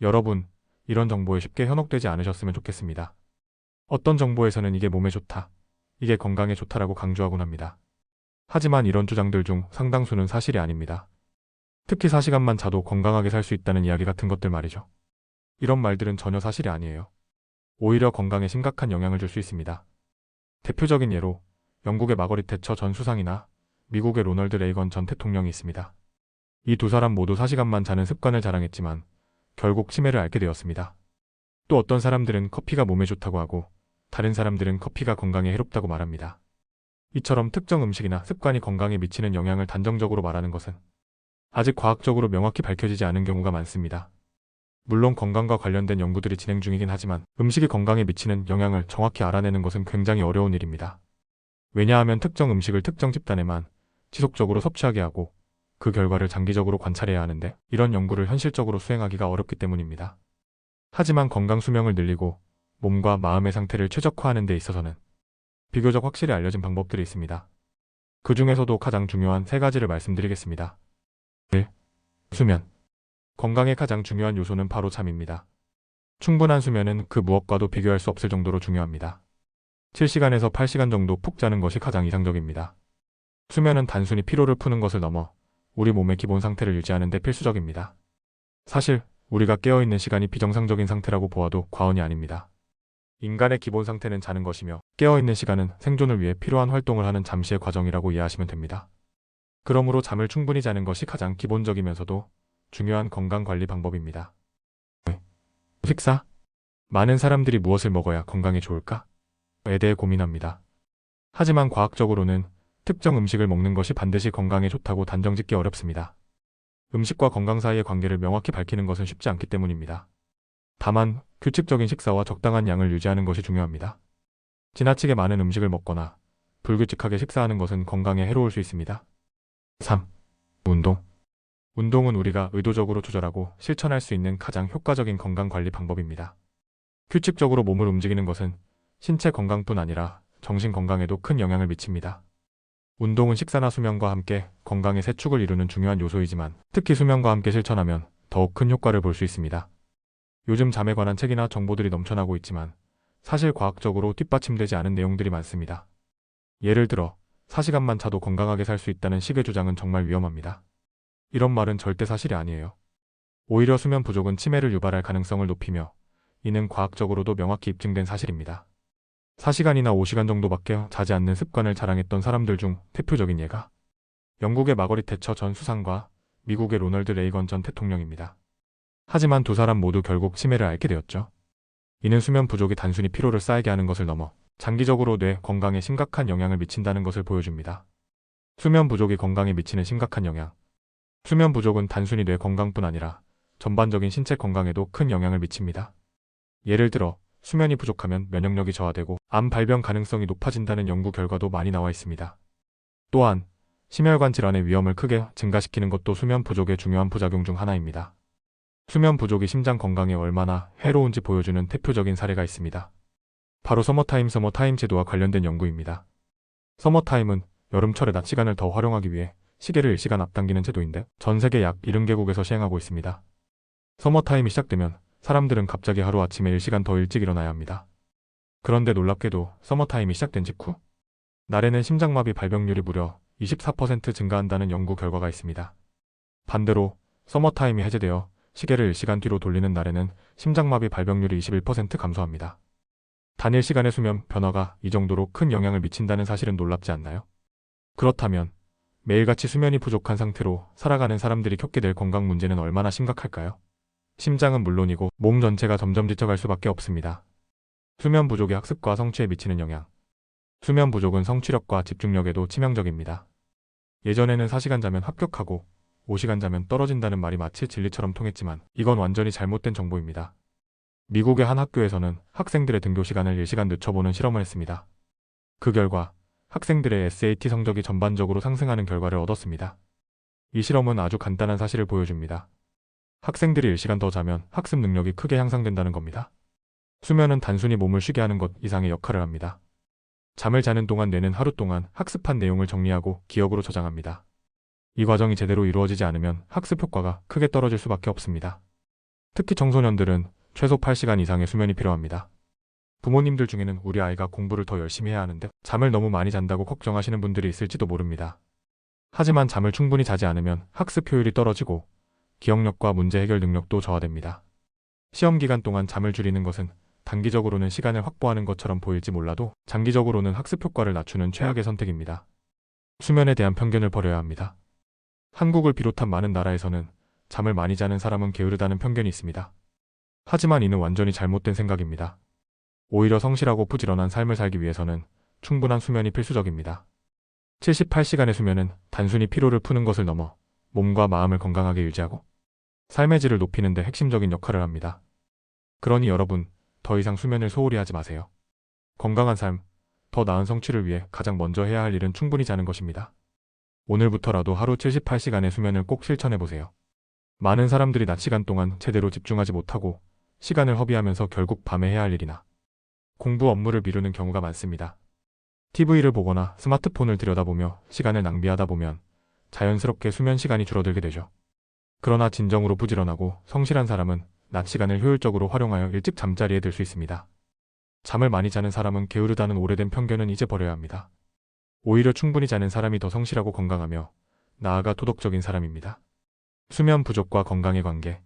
여러분, 이런 정보에 쉽게 현혹되지 않으셨으면 좋겠습니다. 어떤 정보에서는 이게 몸에 좋다, 이게 건강에 좋다라고 강조하곤 합니다. 하지만 이런 주장들 중 상당수는 사실이 아닙니다. 특히 4시간만 자도 건강하게 살 수 있다는 이야기 같은 것들 말이죠. 이런 말들은 전혀 사실이 아니에요. 오히려 건강에 심각한 영향을 줄 수 있습니다. 대표적인 예로 영국의 마거릿 대처 전 수상이나 미국의 로널드 레이건 전 대통령이 있습니다. 이 두 사람 모두 4시간만 자는 습관을 자랑했지만 결국 치매를 앓게 되었습니다. 또 어떤 사람들은 커피가 몸에 좋다고 하고 다른 사람들은 커피가 건강에 해롭다고 말합니다. 이처럼 특정 음식이나 습관이 건강에 미치는 영향을 단정적으로 말하는 것은 아직 과학적으로 명확히 밝혀지지 않은 경우가 많습니다. 물론 건강과 관련된 연구들이 진행 중이긴 하지만 음식이 건강에 미치는 영향을 정확히 알아내는 것은 굉장히 어려운 일입니다. 왜냐하면 특정 음식을 특정 집단에만 지속적으로 섭취하게 하고 그 결과를 장기적으로 관찰해야 하는데 이런 연구를 현실적으로 수행하기가 어렵기 때문입니다. 하지만 건강 수명을 늘리고 몸과 마음의 상태를 최적화하는 데 있어서는 비교적 확실히 알려진 방법들이 있습니다. 그 중에서도 가장 중요한 세 가지를 말씀드리겠습니다. 1. 수면. 건강의 가장 중요한 요소는 바로 잠입니다. 충분한 수면은 그 무엇과도 비교할 수 없을 정도로 중요합니다. 7시간에서 8시간 정도 푹 자는 것이 가장 이상적입니다. 수면은 단순히 피로를 푸는 것을 넘어 우리 몸의 기본 상태를 유지하는 데 필수적입니다. 사실 우리가 깨어있는 시간이 비정상적인 상태라고 보아도 과언이 아닙니다. 인간의 기본 상태는 자는 것이며 깨어있는 시간은 생존을 위해 필요한 활동을 하는 잠시의 과정이라고 이해하시면 됩니다. 그러므로 잠을 충분히 자는 것이 가장 기본적이면서도 중요한 건강관리 방법입니다. 식사? 많은 사람들이 무엇을 먹어야 건강에 좋을까? 에 대해 고민합니다. 하지만 과학적으로는 특정 음식을 먹는 것이 반드시 건강에 좋다고 단정짓기 어렵습니다. 음식과 건강 사이의 관계를 명확히 밝히는 것은 쉽지 않기 때문입니다. 다만 규칙적인 식사와 적당한 양을 유지하는 것이 중요합니다. 지나치게 많은 음식을 먹거나 불규칙하게 식사하는 것은 건강에 해로울 수 있습니다. 3. 운동. 운동은 우리가 의도적으로 조절하고 실천할 수 있는 가장 효과적인 건강관리 방법입니다. 규칙적으로 몸을 움직이는 것은 신체 건강뿐 아니라 정신 건강에도 큰 영향을 미칩니다. 운동은 식사나 수면과 함께 건강의 세 축을 이루는 중요한 요소이지만 특히 수면과 함께 실천하면 더욱 큰 효과를 볼 수 있습니다. 요즘 잠에 관한 책이나 정보들이 넘쳐나고 있지만 사실 과학적으로 뒷받침되지 않은 내용들이 많습니다. 예를 들어 4시간만 자도 건강하게 살 수 있다는 식의 주장은 정말 위험합니다. 이런 말은 절대 사실이 아니에요. 오히려 수면 부족은 치매를 유발할 가능성을 높이며 이는 과학적으로도 명확히 입증된 사실입니다. 4시간이나 5시간 정도밖에 자지 않는 습관을 자랑했던 사람들 중 대표적인 예가 영국의 마거릿 대처 전 수상과 미국의 로널드 레이건 전 대통령입니다. 하지만 두 사람 모두 결국 치매를 앓게 되었죠. 이는 수면 부족이 단순히 피로를 쌓이게 하는 것을 넘어 장기적으로 뇌 건강에 심각한 영향을 미친다는 것을 보여줍니다. 수면 부족이 건강에 미치는 심각한 영향. 수면 부족은 단순히 뇌 건강뿐 아니라 전반적인 신체 건강에도 큰 영향을 미칩니다. 예를 들어 수면이 부족하면 면역력이 저하되고 암 발병 가능성이 높아진다는 연구 결과도 많이 나와 있습니다. 또한 심혈관 질환의 위험을 크게 증가시키는 것도 수면 부족의 중요한 부작용 중 하나입니다. 수면 부족이 심장 건강에 얼마나 해로운지 보여주는 대표적인 사례가 있습니다. 바로 서머타임 제도와 관련된 연구입니다. 서머타임은 여름철에 낮 시간을 더 활용하기 위해 시계를 1시간 앞당기는 제도인데 전 세계 약 70개국에서 시행하고 있습니다. 서머타임이 시작되면 사람들은 갑자기 하루아침에 1시간 더 일찍 일어나야 합니다. 그런데 놀랍게도 서머타임이 시작된 직후 날에는 심장마비 발병률이 무려 24% 증가한다는 연구 결과가 있습니다. 반대로 서머타임이 해제되어 시계를 1시간 뒤로 돌리는 날에는 심장마비 발병률이 21% 감소합니다. 단일 시간의 수면 변화가 이 정도로 큰 영향을 미친다는 사실은 놀랍지 않나요? 그렇다면 매일같이 수면이 부족한 상태로 살아가는 사람들이 겪게 될 건강 문제는 얼마나 심각할까요? 심장은 물론이고 몸 전체가 점점 지쳐갈 수밖에 없습니다. 수면 부족이 학습과 성취에 미치는 영향. 수면 부족은 성취력과 집중력에도 치명적입니다. 예전에는 4시간 자면 합격하고 5시간 자면 떨어진다는 말이 마치 진리처럼 통했지만 이건 완전히 잘못된 정보입니다. 미국의 한 학교에서는 학생들의 등교 시간을 1시간 늦춰보는 실험을 했습니다. 그 결과 학생들의 SAT 성적이 전반적으로 상승하는 결과를 얻었습니다. 이 실험은 아주 간단한 사실을 보여줍니다. 학생들이 1시간 더 자면 학습 능력이 크게 향상된다는 겁니다. 수면은 단순히 몸을 쉬게 하는 것 이상의 역할을 합니다. 잠을 자는 동안 뇌는 하루 동안 학습한 내용을 정리하고 기억으로 저장합니다. 이 과정이 제대로 이루어지지 않으면 학습 효과가 크게 떨어질 수밖에 없습니다. 특히 청소년들은 최소 8시간 이상의 수면이 필요합니다. 부모님들 중에는 우리 아이가 공부를 더 열심히 해야 하는데 잠을 너무 많이 잔다고 걱정하시는 분들이 있을지도 모릅니다. 하지만 잠을 충분히 자지 않으면 학습 효율이 떨어지고 기억력과 문제 해결 능력도 저하됩니다. 시험 기간 동안 잠을 줄이는 것은 단기적으로는 시간을 확보하는 것처럼 보일지 몰라도 장기적으로는 학습 효과를 낮추는 최악의 선택입니다. 수면에 대한 편견을 버려야 합니다. 한국을 비롯한 많은 나라에서는 잠을 많이 자는 사람은 게으르다는 편견이 있습니다. 하지만 이는 완전히 잘못된 생각입니다. 오히려 성실하고 부지런한 삶을 살기 위해서는 충분한 수면이 필수적입니다. 78시간의 수면은 단순히 피로를 푸는 것을 넘어 몸과 마음을 건강하게 유지하고 삶의 질을 높이는 데 핵심적인 역할을 합니다. 그러니 여러분, 더 이상 수면을 소홀히 하지 마세요. 건강한 삶, 더 나은 성취를 위해 가장 먼저 해야 할 일은 충분히 자는 것입니다. 오늘부터라도 하루 78시간의 수면을 꼭 실천해보세요. 많은 사람들이 낮 시간 동안 제대로 집중하지 못하고 시간을 허비하면서 결국 밤에 해야 할 일이나 공부 업무를 미루는 경우가 많습니다. TV를 보거나 스마트폰을 들여다보며 시간을 낭비하다 보면 자연스럽게 수면 시간이 줄어들게 되죠. 그러나 진정으로 부지런하고 성실한 사람은 낮 시간을 효율적으로 활용하여 일찍 잠자리에 들 수 있습니다. 잠을 많이 자는 사람은 게으르다는 오래된 편견은 이제 버려야 합니다. 오히려 충분히 자는 사람이 더 성실하고 건강하며 나아가 도덕적인 사람입니다. 수면 부족과 건강의 관계.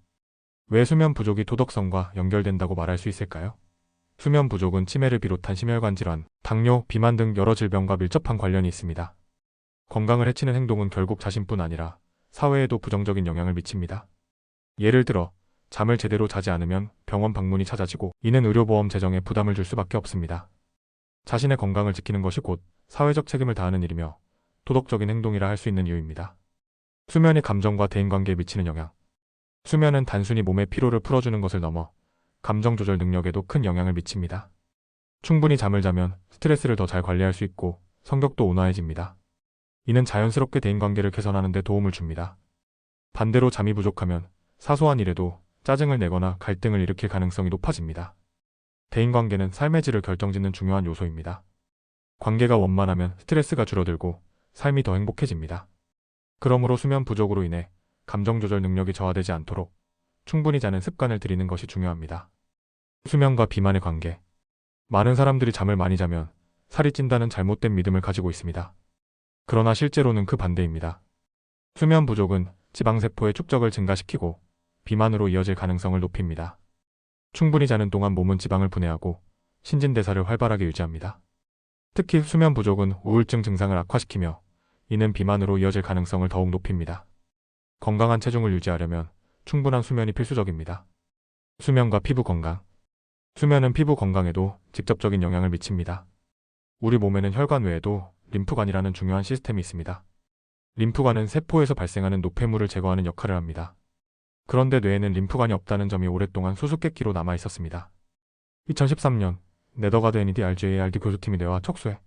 왜 수면 부족이 도덕성과 연결된다고 말할 수 있을까요? 수면 부족은 치매를 비롯한 심혈관 질환, 당뇨, 비만 등 여러 질병과 밀접한 관련이 있습니다. 건강을 해치는 행동은 결국 자신뿐 아니라 사회에도 부정적인 영향을 미칩니다. 예를 들어 잠을 제대로 자지 않으면 병원 방문이 잦아지고 이는 의료보험 재정에 부담을 줄 수밖에 없습니다. 자신의 건강을 지키는 것이 곧 사회적 책임을 다하는 일이며 도덕적인 행동이라 할 수 있는 이유입니다. 수면이 감정과 대인관계에 미치는 영향. 수면은 단순히 몸의 피로를 풀어주는 것을 넘어 감정 조절 능력에도 큰 영향을 미칩니다. 충분히 잠을 자면 스트레스를 더 잘 관리할 수 있고 성격도 온화해집니다. 이는 자연스럽게 대인관계를 개선하는 데 도움을 줍니다. 반대로 잠이 부족하면 사소한 일에도 짜증을 내거나 갈등을 일으킬 가능성이 높아집니다. 대인관계는 삶의 질을 결정짓는 중요한 요소입니다. 관계가 원만하면 스트레스가 줄어들고 삶이 더 행복해집니다. 그러므로 수면 부족으로 인해 감정 조절 능력이 저하되지 않도록 충분히 자는 습관을 들이는 것이 중요합니다. 수면과 비만의 관계. 많은 사람들이 잠을 많이 자면 살이 찐다는 잘못된 믿음을 가지고 있습니다. 그러나 실제로는 그 반대입니다. 수면 부족은 지방세포의 축적을 증가시키고 비만으로 이어질 가능성을 높입니다. 충분히 자는 동안 몸은 지방을 분해하고 신진대사를 활발하게 유지합니다. 특히 수면 부족은 우울증 증상을 악화시키며 이는 비만으로 이어질 가능성을 더욱 높입니다. 건강한 체중을 유지하려면 충분한 수면이 필수적입니다. 수면과 피부 건강. 수면은 피부 건강에도 직접적인 영향을 미칩니다. 우리 몸에는 혈관 외에도 림프관이라는 중요한 시스템이 있습니다. 림프관은 세포에서 발생하는 노폐물을 제거하는 역할을 합니다. 그런데 뇌에는 림프관이 없다는 점이 오랫동안 수수께끼로 남아 있었습니다. 2013년 네더가드 NED-RGARD 교수팀이 뇌와 척수에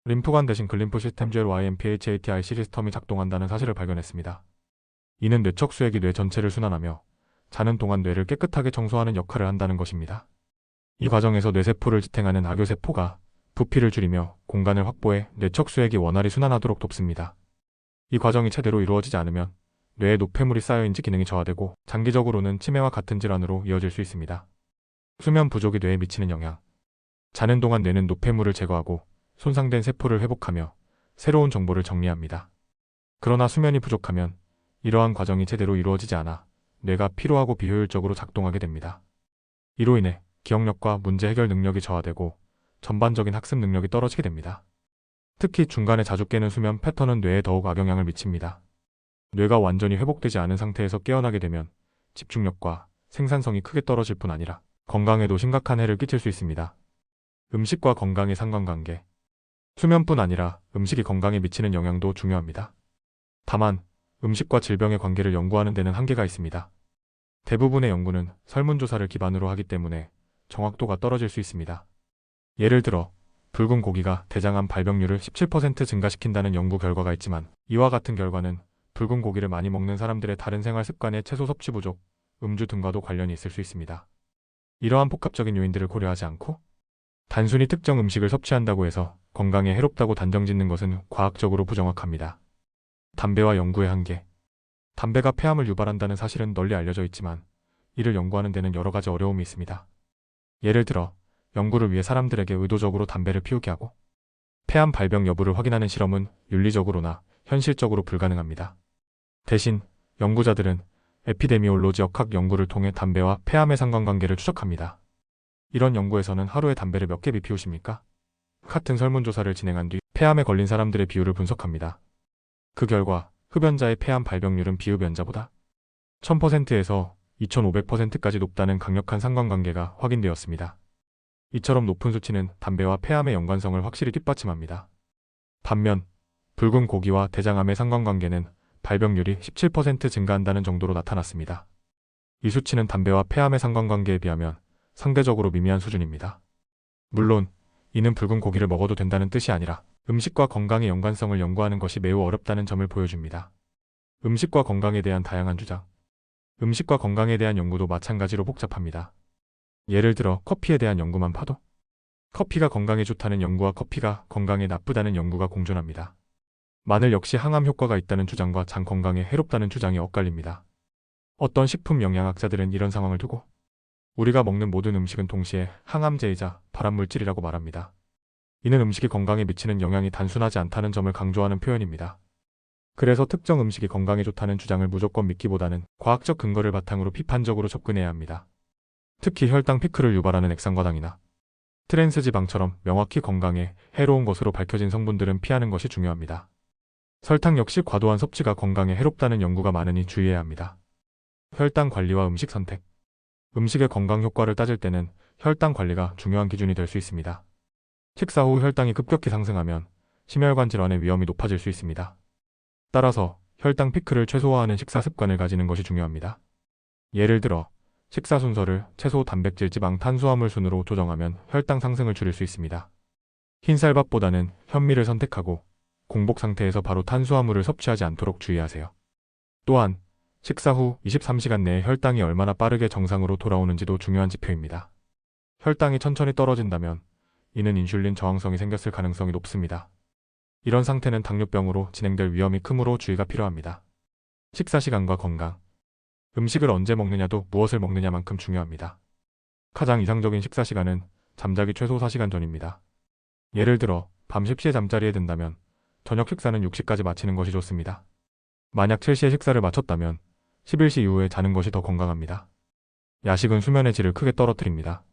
림프관 대신 글림프 시스템 GLYMPHATI 시스템이 작동한다는 사실을 발견했습니다. 이는 뇌척수액이 뇌 전체를 순환하며 자는 동안 뇌를 깨끗하게 청소하는 역할을 한다는 것입니다. 이 과정에서 뇌세포를 지탱하는 악교세포가 부피를 줄이며 공간을 확보해 뇌척수액이 원활히 순환하도록 돕습니다. 이 과정이 제대로 이루어지지 않으면 뇌에 노폐물이 쌓여있는지 기능이 저하되고 장기적으로는 치매와 같은 질환으로 이어질 수 있습니다. 수면 부족이 뇌에 미치는 영향. 자는 동안 뇌는 노폐물을 제거하고 손상된 세포를 회복하며 새로운 정보를 정리합니다. 그러나 수면이 부족하면 이러한 과정이 제대로 이루어지지 않아 뇌가 피로하고 비효율적으로 작동하게 됩니다. 이로 인해 기억력과 문제 해결 능력이 저하되고 전반적인 학습 능력이 떨어지게 됩니다. 특히 중간에 자주 깨는 수면 패턴은 뇌에 더욱 악영향을 미칩니다. 뇌가 완전히 회복되지 않은 상태에서 깨어나게 되면 집중력과 생산성이 크게 떨어질 뿐 아니라 건강에도 심각한 해를 끼칠 수 있습니다. 음식과 건강의 상관관계. 수면뿐 아니라 음식이 건강에 미치는 영향도 중요합니다. 다만 음식과 질병의 관계를 연구하는 데는 한계가 있습니다. 대부분의 연구는 설문조사를 기반으로 하기 때문에 정확도가 떨어질 수 있습니다. 예를 들어 붉은 고기가 대장암 발병률을 17% 증가시킨다는 연구 결과가 있지만 이와 같은 결과는 붉은 고기를 많이 먹는 사람들의 다른 생활 습관의 채소 섭취 부족, 음주 등과도 관련이 있을 수 있습니다. 이러한 복합적인 요인들을 고려하지 않고 단순히 특정 음식을 섭취한다고 해서 건강에 해롭다고 단정짓는 것은 과학적으로 부정확합니다. 담배와 연구의 한계. 담배가 폐암을 유발한다는 사실은 널리 알려져 있지만 이를 연구하는 데는 여러 가지 어려움이 있습니다. 예를 들어 연구를 위해 사람들에게 의도적으로 담배를 피우게 하고 폐암 발병 여부를 확인하는 실험은 윤리적으로나 현실적으로 불가능합니다. 대신 연구자들은 에피데미올로지 역학 연구를 통해 담배와 폐암의 상관관계를 추적합니다. 이런 연구에서는 하루에 담배를 몇 개 피우십니까? 같은 설문조사를 진행한 뒤 폐암에 걸린 사람들의 비율을 분석합니다. 그 결과 흡연자의 폐암 발병률은 비흡연자보다 1000%에서 2500%까지 높다는 강력한 상관관계가 확인되었습니다. 이처럼 높은 수치는 담배와 폐암의 연관성을 확실히 뒷받침합니다. 반면 붉은 고기와 대장암의 상관관계는 발병률이 17% 증가한다는 정도로 나타났습니다. 이 수치는 담배와 폐암의 상관관계에 비하면 상대적으로 미미한 수준입니다. 물론 이는 붉은 고기를 먹어도 된다는 뜻이 아니라 음식과 건강의 연관성을 연구하는 것이 매우 어렵다는 점을 보여줍니다. 음식과 건강에 대한 다양한 주장. 음식과 건강에 대한 연구도 마찬가지로 복잡합니다. 예를 들어 커피에 대한 연구만 봐도 커피가 건강에 좋다는 연구와 커피가 건강에 나쁘다는 연구가 공존합니다. 마늘 역시 항암 효과가 있다는 주장과 장 건강에 해롭다는 주장이 엇갈립니다. 어떤 식품 영양학자들은 이런 상황을 두고 우리가 먹는 모든 음식은 동시에 항암제이자 발암물질이라고 말합니다. 이는 음식이 건강에 미치는 영향이 단순하지 않다는 점을 강조하는 표현입니다. 그래서 특정 음식이 건강에 좋다는 주장을 무조건 믿기보다는 과학적 근거를 바탕으로 비판적으로 접근해야 합니다. 특히 혈당 피크를 유발하는 액상과당이나 트랜스지방처럼 명확히 건강에 해로운 것으로 밝혀진 성분들은 피하는 것이 중요합니다. 설탕 역시 과도한 섭취가 건강에 해롭다는 연구가 많으니 주의해야 합니다. 혈당 관리와 음식 선택. 음식의 건강 효과를 따질 때는 혈당 관리가 중요한 기준이 될 수 있습니다. 식사 후 혈당이 급격히 상승하면 심혈관 질환의 위험이 높아질 수 있습니다. 따라서 혈당 피크를 최소화하는 식사 습관을 가지는 것이 중요합니다. 예를 들어 식사 순서를 채소, 단백질, 지방, 탄수화물 순으로 조정하면 혈당 상승을 줄일 수 있습니다. 흰쌀밥보다는 현미를 선택하고 공복 상태에서 바로 탄수화물을 섭취하지 않도록 주의하세요. 또한 식사 후 23시간 내에 혈당이 얼마나 빠르게 정상으로 돌아오는지도 중요한 지표입니다. 혈당이 천천히 떨어진다면 이는 인슐린 저항성이 생겼을 가능성이 높습니다. 이런 상태는 당뇨병으로 진행될 위험이 크므로 주의가 필요합니다. 식사 시간과 건강. 음식을 언제 먹느냐도 무엇을 먹느냐만큼 중요합니다. 가장 이상적인 식사 시간은 잠자기 최소 4시간 전입니다. 예를 들어 밤 10시에 잠자리에 든다면 저녁 식사는 6시까지 마치는 것이 좋습니다. 만약 7시에 식사를 마쳤다면 11시 이후에 자는 것이 더 건강합니다. 야식은 수면의 질을 크게 떨어뜨립니다.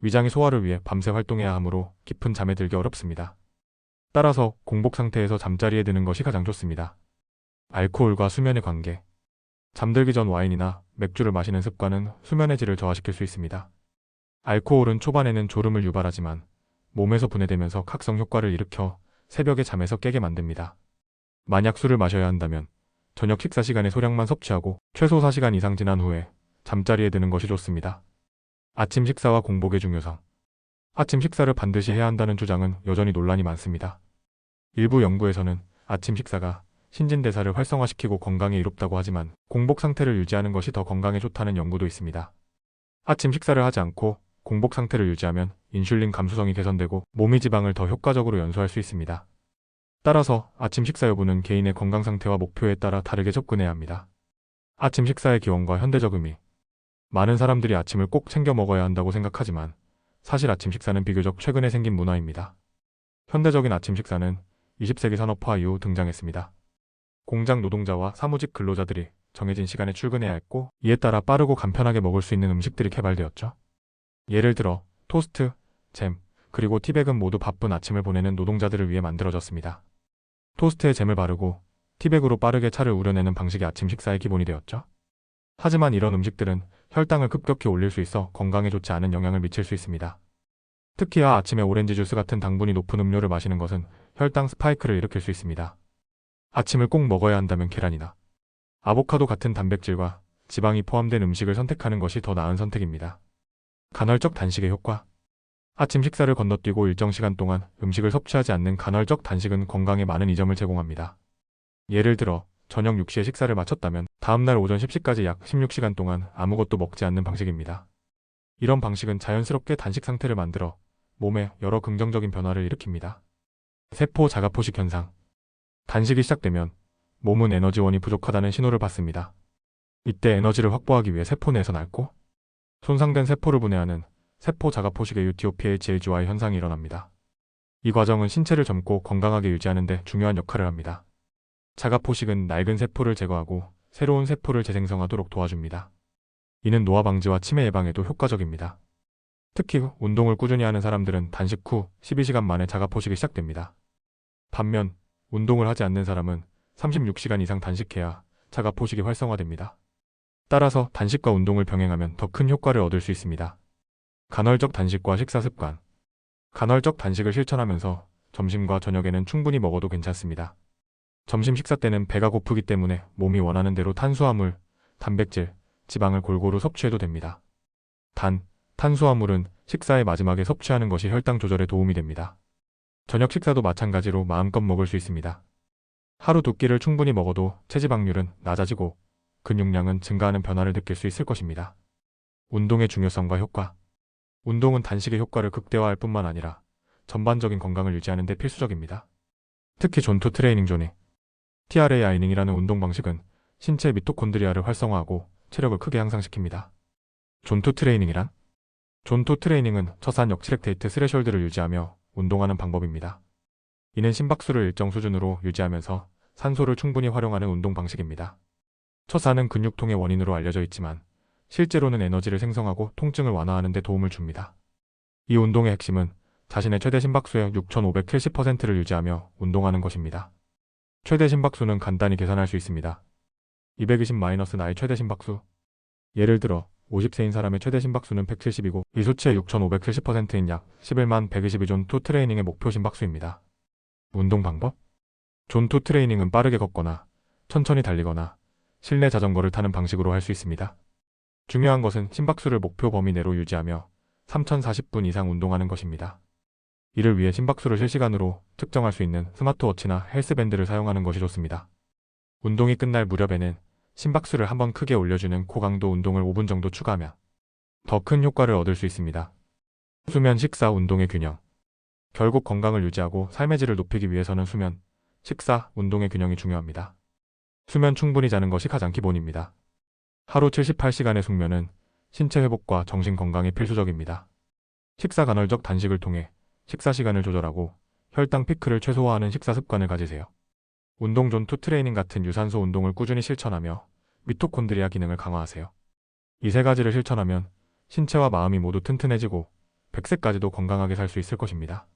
위장이 소화를 위해 밤새 활동해야 하므로 깊은 잠에 들기 어렵습니다. 따라서 공복 상태에서 잠자리에 드는 것이 가장 좋습니다. 알코올과 수면의 관계. 잠들기 전 와인이나 맥주를 마시는 습관은 수면의 질을 저하시킬 수 있습니다. 알코올은 초반에는 졸음을 유발하지만 몸에서 분해되면서 각성 효과를 일으켜 새벽에 잠에서 깨게 만듭니다. 만약 술을 마셔야 한다면 저녁 식사 시간에 소량만 섭취하고 최소 4시간 이상 지난 후에 잠자리에 드는 것이 좋습니다. 아침 식사와 공복의 중요성. 아침 식사를 반드시 해야 한다는 주장은 여전히 논란이 많습니다. 일부 연구에서는 아침 식사가 신진대사를 활성화시키고 건강에 이롭다고 하지만 공복 상태를 유지하는 것이 더 건강에 좋다는 연구도 있습니다. 아침 식사를 하지 않고 공복 상태를 유지하면 인슐린 감수성이 개선되고 몸이 지방을 더 효과적으로 연소할 수 있습니다. 따라서 아침 식사 여부는 개인의 건강 상태와 목표에 따라 다르게 접근해야 합니다. 아침 식사의 기원과 현대적 의미. 많은 사람들이 아침을 꼭 챙겨 먹어야 한다고 생각하지만 사실 아침 식사는 비교적 최근에 생긴 문화입니다. 현대적인 아침 식사는 20세기 산업화 이후 등장했습니다. 공장 노동자와 사무직 근로자들이 정해진 시간에 출근해야 했고 이에 따라 빠르고 간편하게 먹을 수 있는 음식들이 개발되었죠. 예를 들어 토스트, 잼, 그리고 티백은 모두 바쁜 아침을 보내는 노동자들을 위해 만들어졌습니다. 토스트에 잼을 바르고 티백으로 빠르게 차를 우려내는 방식이 아침 식사의 기본이 되었죠. 하지만 이런 음식들은 혈당을 급격히 올릴 수 있어 건강에 좋지 않은 영향을 미칠 수 있습니다. 특히나 아침에 오렌지 주스 같은 당분이 높은 음료를 마시는 것은 혈당 스파이크를 일으킬 수 있습니다. 아침을 꼭 먹어야 한다면 계란이나 아보카도 같은 단백질과 지방이 포함된 음식을 선택하는 것이 더 나은 선택입니다. 간헐적 단식의 효과. 아침 식사를 건너뛰고 일정 시간 동안 음식을 섭취하지 않는 간헐적 단식은 건강에 많은 이점을 제공합니다. 예를 들어 저녁 6시에 식사를 마쳤다면 다음날 오전 10시까지 약 16시간 동안 아무것도 먹지 않는 방식입니다. 이런 방식은 자연스럽게 단식 상태를 만들어 몸에 여러 긍정적인 변화를 일으킵니다. 세포 자가포식 현상. 단식이 시작되면 몸은 에너지원이 부족하다는 신호를 받습니다. 이때 에너지를 확보하기 위해 세포 내에서 닳고 손상된 세포를 분해하는 세포 자가포식의 UTOPHAGY 현상이 일어납니다. 이 과정은 신체를 젊고 건강하게 유지하는 데 중요한 역할을 합니다. 자가포식은 낡은 세포를 제거하고 새로운 세포를 재생성하도록 도와줍니다. 이는 노화 방지와 치매 예방에도 효과적입니다. 특히 운동을 꾸준히 하는 사람들은 단식 후 12시간 만에 자가포식이 시작됩니다. 반면 운동을 하지 않는 사람은 36시간 이상 단식해야 자가포식이 활성화됩니다. 따라서 단식과 운동을 병행하면 더 큰 효과를 얻을 수 있습니다. 간헐적 단식과 식사 습관. 간헐적 단식을 실천하면서 점심과 저녁에는 충분히 먹어도 괜찮습니다. 점심 식사 때는 배가 고프기 때문에 몸이 원하는 대로 탄수화물, 단백질, 지방을 골고루 섭취해도 됩니다. 단, 탄수화물은 식사의 마지막에 섭취하는 것이 혈당 조절에 도움이 됩니다. 저녁 식사도 마찬가지로 마음껏 먹을 수 있습니다. 하루 두 끼를 충분히 먹어도 체지방률은 낮아지고 근육량은 증가하는 변화를 느낄 수 있을 것입니다. 운동의 중요성과 효과. 운동은 단식의 효과를 극대화할 뿐만 아니라 전반적인 건강을 유지하는 데 필수적입니다. 특히 존투 트레이닝 조니, TRA이닝이라는 운동 방식은 신체 미토콘드리아를 활성화하고 체력을 크게 향상시킵니다. 존투 트레이닝이란? 존투 트레이닝은 처산 역치렉테이트 스레셜드를 유지하며 운동하는 방법입니다. 이는 심박수를 일정 수준으로 유지하면서 산소를 충분히 활용하는 운동 방식입니다. 처산은 근육통의 원인으로 알려져 있지만 실제로는 에너지를 생성하고 통증을 완화하는 데 도움을 줍니다. 이 운동의 핵심은 자신의 최대 심박수의 6,570%를 유지하며 운동하는 것입니다. 최대 심박수는 간단히 계산할 수 있습니다. 220 나의 최대 심박수. 예를 들어 50세인 사람의 최대 심박수는 170이고 이 수치의 6,570%인 약 11만 122존 투 트레이닝의 목표 심박수입니다. 운동 방법? 존투 트레이닝은 빠르게 걷거나 천천히 달리거나 실내 자전거를 타는 방식으로 할 수 있습니다. 중요한 것은 심박수를 목표 범위 내로 유지하며 3040분 이상 운동하는 것입니다. 이를 위해 심박수를 실시간으로 측정할 수 있는 스마트워치나 헬스밴드를 사용하는 것이 좋습니다. 운동이 끝날 무렵에는 심박수를 한번 크게 올려주는 고강도 운동을 5분 정도 추가하면 더 큰 효과를 얻을 수 있습니다. 수면, 식사, 운동의 균형. 결국 건강을 유지하고 삶의 질을 높이기 위해서는 수면, 식사, 운동의 균형이 중요합니다. 수면 충분히 자는 것이 가장 기본입니다. 하루 78시간의 숙면은 신체 회복과 정신 건강에 필수적입니다. 식사 간헐적 단식을 통해 식사 시간을 조절하고 혈당 피크를 최소화하는 식사 습관을 가지세요. 운동 존투 트레이닝 같은 유산소 운동을 꾸준히 실천하며 미토콘드리아 기능을 강화하세요. 이 세 가지를 실천하면 신체와 마음이 모두 튼튼해지고 100세까지도 건강하게 살 수 있을 것입니다.